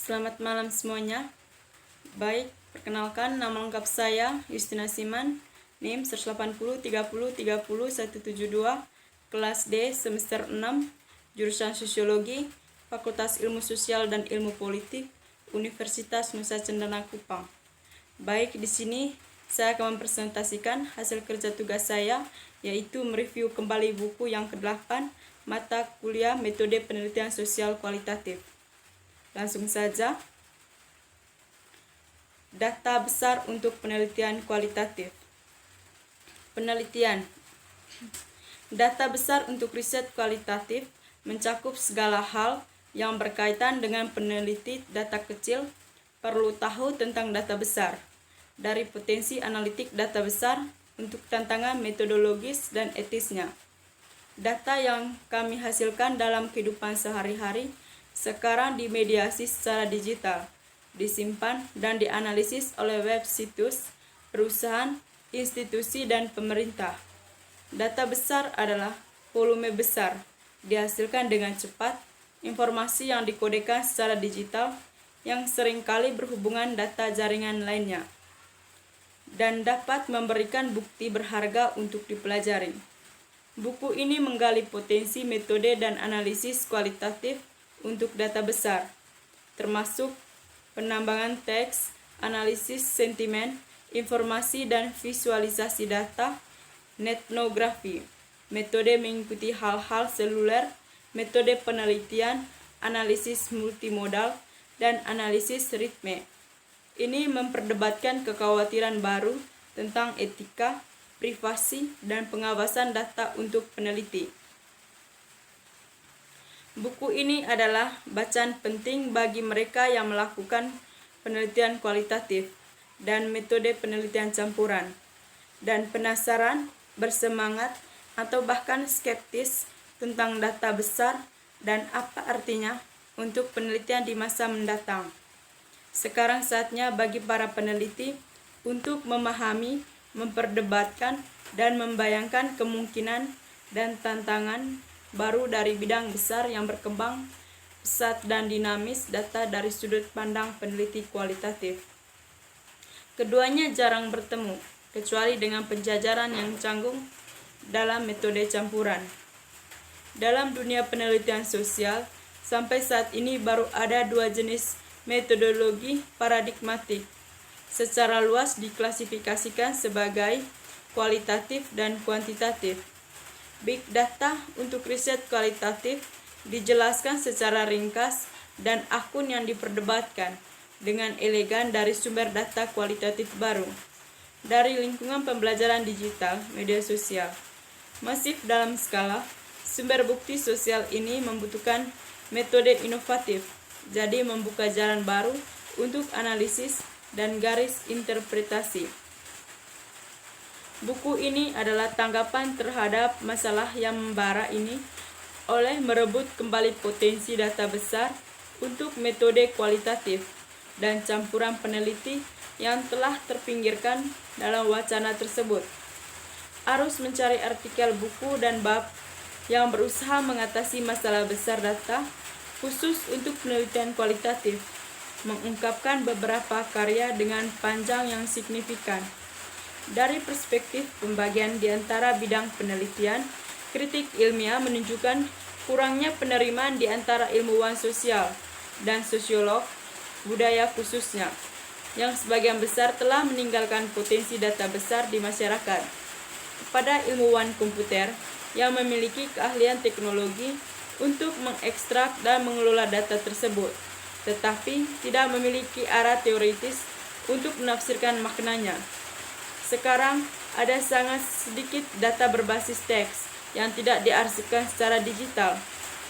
Selamat malam semuanya. Baik, perkenalkan nama lengkap saya Justina Siman, NIM 18030300172, kelas D semester 6, jurusan Sosiologi, Fakultas Ilmu Sosial dan Ilmu Politik, Universitas Nusa Cendana Kupang. Baik, di sini saya akan mempresentasikan hasil kerja tugas saya, yaitu mereview kembali buku yang ke-8, mata kuliah Metode Penelitian Sosial Kualitatif. Langsung saja. Data besar untuk penelitian kualitatif. Penelitian. Data besar untuk riset kualitatif mencakup segala hal yang berkaitan dengan peneliti data kecil perlu tahu tentang data besar, dari potensi analitik data besar untuk tantangan metodologis dan etisnya. Data yang kami hasilkan dalam kehidupan sehari-hari sekarang dimediasi secara digital, disimpan dan dianalisis oleh web situs, perusahaan, institusi, dan pemerintah. Data besar adalah volume besar, dihasilkan dengan cepat, informasi yang dikodekan secara digital yang seringkali berhubungan data jaringan lainnya, dan dapat memberikan bukti berharga untuk dipelajari. Buku ini menggali potensi metode dan analisis kualitatif untuk data besar, termasuk penambangan teks, analisis sentimen, informasi dan visualisasi data, etnografi, metode mengikuti hal-hal seluler, metode penelitian, analisis multimodal, dan analisis ritme. Ini memperdebatkan kekhawatiran baru tentang etika, privasi, dan pengawasan data untuk peneliti. Buku ini adalah bacaan penting bagi mereka yang melakukan penelitian kualitatif dan metode penelitian campuran, dan penasaran, bersemangat, atau bahkan skeptis tentang data besar dan apa artinya untuk penelitian di masa mendatang. Sekarang saatnya bagi para peneliti untuk memahami, memperdebatkan, dan membayangkan kemungkinan dan tantangan baru dari bidang besar yang berkembang pesat dan dinamis data dari sudut pandang peneliti kualitatif. Keduanya jarang bertemu, kecuali dengan penjajaran yang canggung dalam metode campuran. Dalam dunia penelitian sosial, sampai saat ini baru ada dua jenis metodologi paradigmatik. Secara luas diklasifikasikan sebagai kualitatif dan kuantitatif. Big data untuk riset kualitatif dijelaskan secara ringkas dan akun yang diperdebatkan dengan elegan dari sumber data kualitatif baru, dari lingkungan pembelajaran digital, media sosial. Masif dalam skala, sumber bukti sosial ini membutuhkan metode inovatif, jadi membuka jalan baru untuk analisis dan garis interpretasi. Buku ini adalah tanggapan terhadap masalah yang membara ini oleh merebut kembali potensi data besar untuk metode kualitatif dan campuran peneliti yang telah terpinggirkan dalam wacana tersebut. Arus mencari artikel buku dan bab yang berusaha mengatasi masalah besar data khusus untuk penelitian kualitatif, mengungkapkan beberapa karya dengan panjang yang signifikan. Dari perspektif pembagian di antara bidang penelitian, kritik ilmiah menunjukkan kurangnya penerimaan di antara ilmuwan sosial dan sosiolog budaya khususnya, yang sebagian besar telah meninggalkan potensi data besar di masyarakat, kepada ilmuwan komputer yang memiliki keahlian teknologi untuk mengekstrak dan mengelola data tersebut, tetapi tidak memiliki arah teoritis untuk menafsirkan maknanya. Sekarang ada sangat sedikit data berbasis teks yang tidak diarsipkan secara digital,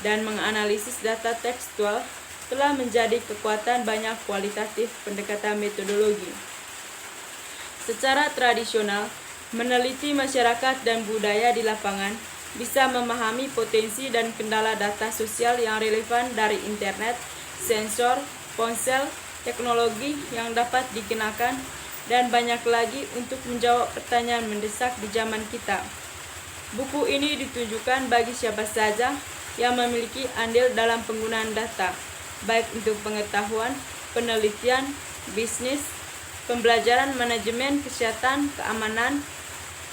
dan menganalisis data tekstual telah menjadi kekuatan banyak kualitatif pendekatan metodologi. Secara tradisional, meneliti masyarakat dan budaya di lapangan bisa memahami potensi dan kendala data sosial yang relevan dari internet, sensor, ponsel, teknologi yang dapat digunakan, dan banyak lagi untuk menjawab pertanyaan mendesak di zaman kita. Buku ini ditujukan bagi siapa saja yang memiliki andil dalam penggunaan data, baik untuk pengetahuan, penelitian, bisnis, pembelajaran manajemen, kesehatan, keamanan,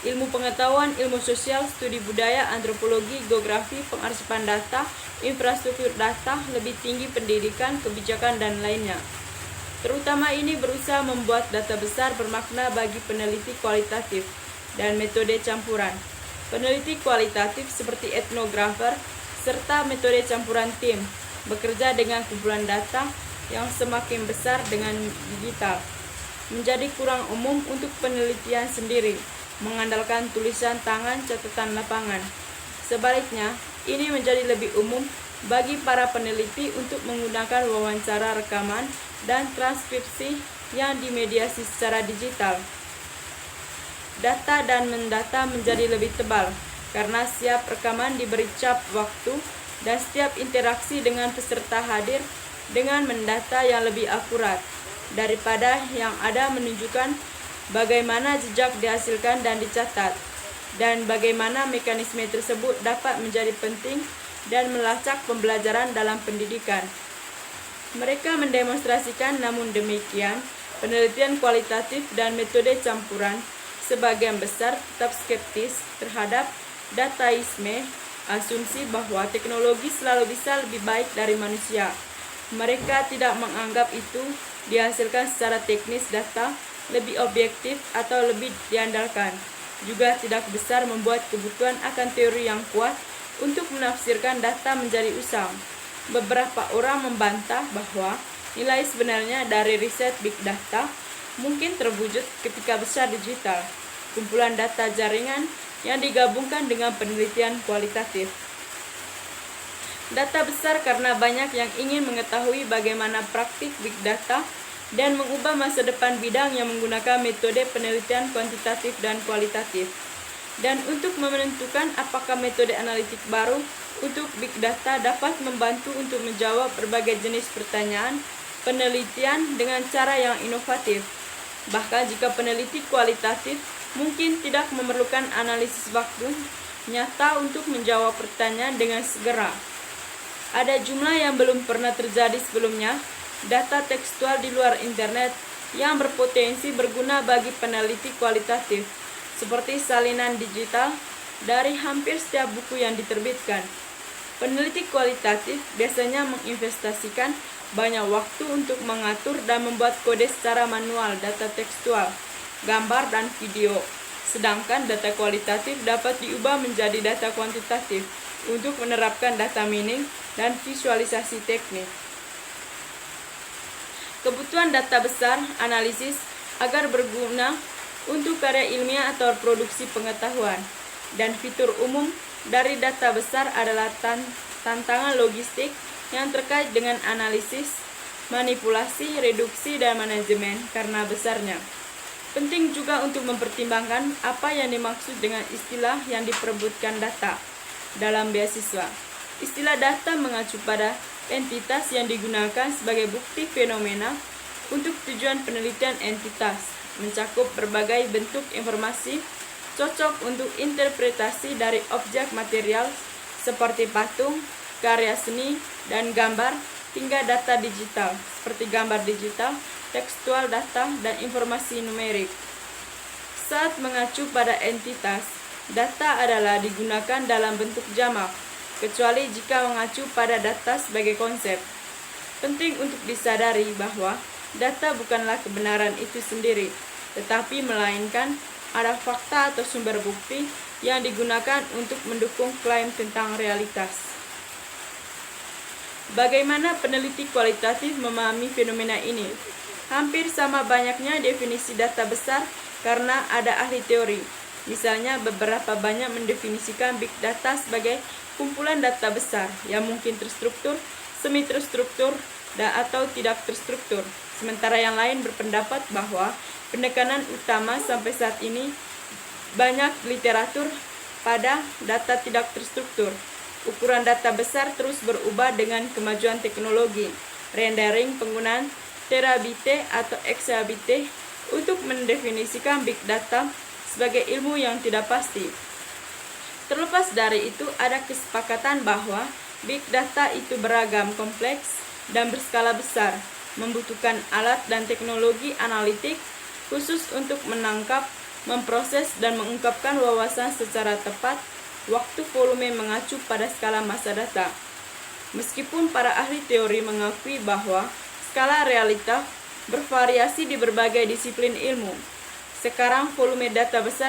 ilmu pengetahuan, ilmu sosial, studi budaya, antropologi, geografi, pengarsipan data, infrastruktur data, lebih tinggi pendidikan, kebijakan, dan lainnya. Terutama ini berusaha membuat data besar bermakna bagi peneliti kualitatif dan metode campuran. Peneliti kualitatif seperti etnografer serta metode campuran tim bekerja dengan kumpulan data yang semakin besar dengan digital. Menjadi kurang umum untuk penelitian sendiri, mengandalkan tulisan tangan catatan lapangan. Sebaliknya, ini menjadi lebih umum bagi para peneliti untuk menggunakan wawancara rekaman dan transkripsi yang dimediasi secara digital. Data dan mendata menjadi lebih tebal karena setiap rekaman diberi cap waktu dan setiap interaksi dengan peserta hadir dengan mendata yang lebih akurat daripada yang ada menunjukkan bagaimana jejak dihasilkan dan dicatat, dan bagaimana mekanisme tersebut dapat menjadi penting dan melacak pembelajaran dalam pendidikan. Mereka mendemonstrasikan, namun demikian, penelitian kualitatif dan metode campuran sebagian besar tetap skeptis terhadap dataisme, asumsi bahwa teknologi selalu bisa lebih baik dari manusia. Mereka tidak menganggap itu dihasilkan secara teknis data lebih objektif atau lebih diandalkan. Juga tidak besar membuat kebutuhan akan teori yang kuat untuk menafsirkan data menjadi usang. Beberapa orang membantah bahwa nilai sebenarnya dari riset big data mungkin terwujud ketika besar digital, kumpulan data jaringan yang digabungkan dengan penelitian kualitatif. Data besar karena banyak yang ingin mengetahui bagaimana praktik big data dan mengubah masa depan bidang yang menggunakan metode penelitian kuantitatif dan kualitatif. Dan untuk menentukan apakah metode analitik baru untuk big data dapat membantu untuk menjawab berbagai jenis pertanyaan penelitian dengan cara yang inovatif. Bahkan jika peneliti kualitatif mungkin tidak memerlukan analisis waktu nyata untuk menjawab pertanyaan dengan segera. Ada jumlah yang belum pernah terjadi sebelumnya, data tekstual di luar internet yang berpotensi berguna bagi peneliti kualitatif, seperti salinan digital dari hampir setiap buku yang diterbitkan. Peneliti kualitatif biasanya menginvestasikan banyak waktu untuk mengatur dan membuat kode secara manual data tekstual, gambar, dan video. Sedangkan data kualitatif dapat diubah menjadi data kuantitatif untuk menerapkan data mining dan visualisasi teknik. Kebutuhan data besar analisis agar berguna untuk karya ilmiah atau produksi pengetahuan. Dan fitur umum dari data besar adalah tantangan logistik yang terkait dengan analisis, manipulasi, reduksi, dan manajemen karena besarnya. Penting juga untuk mempertimbangkan apa yang dimaksud dengan istilah yang diperebutkan data dalam beasiswa. Istilah data mengacu pada entitas yang digunakan sebagai bukti fenomena untuk tujuan penelitian entitas, mencakup berbagai bentuk informasi cocok untuk interpretasi dari objek material seperti patung, karya seni, dan gambar, hingga data digital seperti gambar digital, tekstual data, dan informasi numerik. Saat mengacu pada entitas, data adalah digunakan dalam bentuk jamak, kecuali jika mengacu pada data sebagai konsep. Penting untuk disadari bahwa data bukanlah kebenaran itu sendiri, tetapi melainkan ada fakta atau sumber bukti yang digunakan untuk mendukung klaim tentang realitas. Bagaimana peneliti kualitatif memahami fenomena ini? Hampir sama banyaknya definisi data besar karena ada ahli teori. Misalnya, beberapa banyak mendefinisikan big data sebagai kumpulan data besar yang mungkin terstruktur, semi-terstruktur, dan atau tidak terstruktur. Sementara yang lain berpendapat bahwa penekanan utama sampai saat ini banyak literatur pada data tidak terstruktur. Ukuran data besar terus berubah dengan kemajuan teknologi, rendering penggunaan terabit atau exabit untuk mendefinisikan big data sebagai ilmu yang tidak pasti. Terlepas dari itu, ada kesepakatan bahwa big data itu beragam, kompleks, dan berskala besar, membutuhkan alat dan teknologi analitik khusus untuk menangkap, memproses, dan mengungkapkan wawasan secara tepat, waktu volume mengacu pada skala masa data. Meskipun para ahli teori mengakui bahwa skala realita bervariasi di berbagai disiplin ilmu, sekarang volume data besar